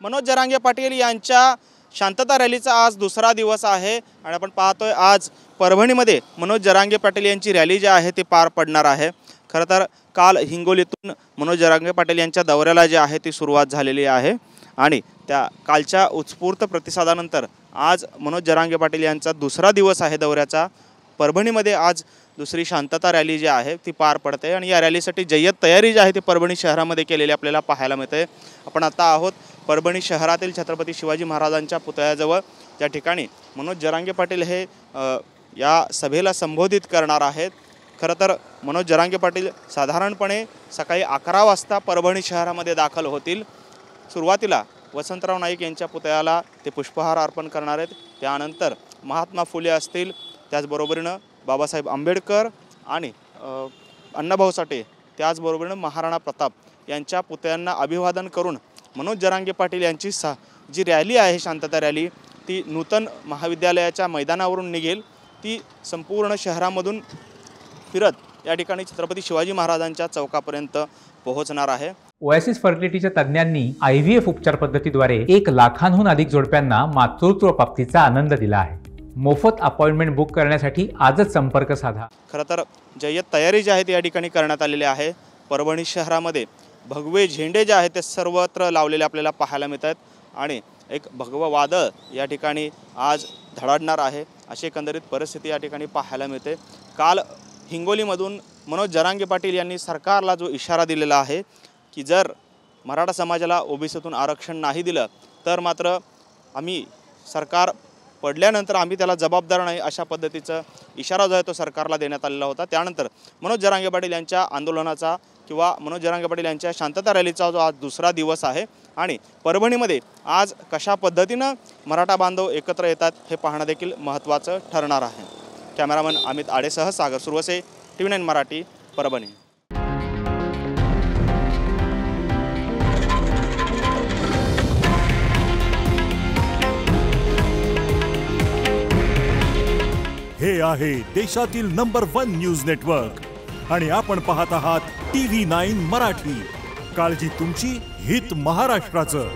मनोज जरांगे पाटील यांच्या शांतता रॅलीचा आज दुसरा दिवस आहे आणि आपण पाहतोय आज परभणीमध्ये मनोज जरांगे पाटील यांची रॅली जी आहे ती पार पडणार आहे। खरं तर काल हिंगोलीतून मनोज जरांगे पाटील यांच्या दौऱ्याला जी आहे ती सुरुवात झालेली आहे आणि त्या कालच्या उत्स्फूर्त प्रतिसादानंतर आज मनोज जरांगे पाटील यांचा दुसरा दिवस आहे दौऱ्याचा। परभणीमध्ये आज दुसरी शांतता रॅली जी आहे ती पार पडते आणि या रॅलीसाठी जय्यत तयारी जी आहे ती परभणी शहरामध्ये केलेली आपल्याला पाहायला मिळते। आपण आता आहोत परभणी शहरातील छत्रपती शिवाजी महाराजांच्या पुतळ्याजवळ, त्या ठिकाणी मनोज जरांगे पाटील हे या सभेला संबोधित करणार आहेत। खरं तर मनोज जरांगे पाटील साधारणपणे सकाळी 11 वाजता परभणी शहरामध्ये दाखल होतील। सुरुवातीला वसंतराव नाईक यांच्या पुतळ्याला ते पुष्पहार अर्पण करणार आहेत, त्यानंतर महात्मा फुले असतील, त्याचबरोबरीनं बाबासाहेब आंबेडकर आणि अण्णाभाऊ साठे, त्याचबरोबरीनं महाराणा प्रताप यांच्या पुतळ्यांना अभिवादन करून मनोज जरांगे पाटील यांची जी रॅली आहे शांतता रॅली ती नूतन महाविद्यालयाच्या मैदानावरून निघेल। ती संपूर्ण शहरामधून फिरत या ठिकाणी छत्रपती शिवाजी महाराजांच्या चौकापर्यंत पोहोचणार आहे। ओएसिस फर्टिलिटीच्या तज्ञांनी IVF उपचार पद्धतीद्वारे 1 लाखांहून अधिक जोडप्यांना मातृत्व प्राप्तीचा आनंद दिला आहे। मोफत अपॉइंटमेंट बुक करण्यासाठी आजच संपर्क साधा। खरं तर जय्यत तयारी जी आहे ती या ठिकाणी करण्यात आलेली आहे। परभणी शहरामध्ये भगवे झेंडे जे आहेत ते सर्वत्र लावलेले आपल्याला पाहायला मिळतात आणि एक भगवं वादळ या ठिकाणी आज धडाडणार आहे, अशी एकंदरीत परिस्थिती या ठिकाणी पाहायला मिळते। काल हिंगोलीमधून मनोज जरांगे पाटील यांनी सरकारला जो इशारा दिलेला आहे की जर मराठा समाजाला ओबीसीतून आरक्षण नाही दिलं तर मात्र आम्ही सरकार पडल्यानंतर आम्ही त्याला जबाबदार नाही, अशा पद्धतीचा इशारा जो आहे तो सरकारला देण्यात आलेला होता। त्यानंतर मनोज जरांगे पाटील यांच्या आंदोलनाचा किंवा मनोज जरांगे पाटील यांच्या शांतता रॅलीचा जो आज दुसरा दिवस आहे आणि परभणीमध्ये आज कशा पद्धतीनं मराठा बांधव एकत्र येतात हे पाहणं देखील महत्त्वाचं ठरणार आहे। कॅमेरामन अमित आडेसह सागर सुरवसे, TV9 मराठी, परभणी। हे आहे देशातील नंबर 1 न्यूज नेटवर्क आणि आपण पाहत आहात TV9 मराठी। काळजी तुमची, हित महाराष्ट्राचं।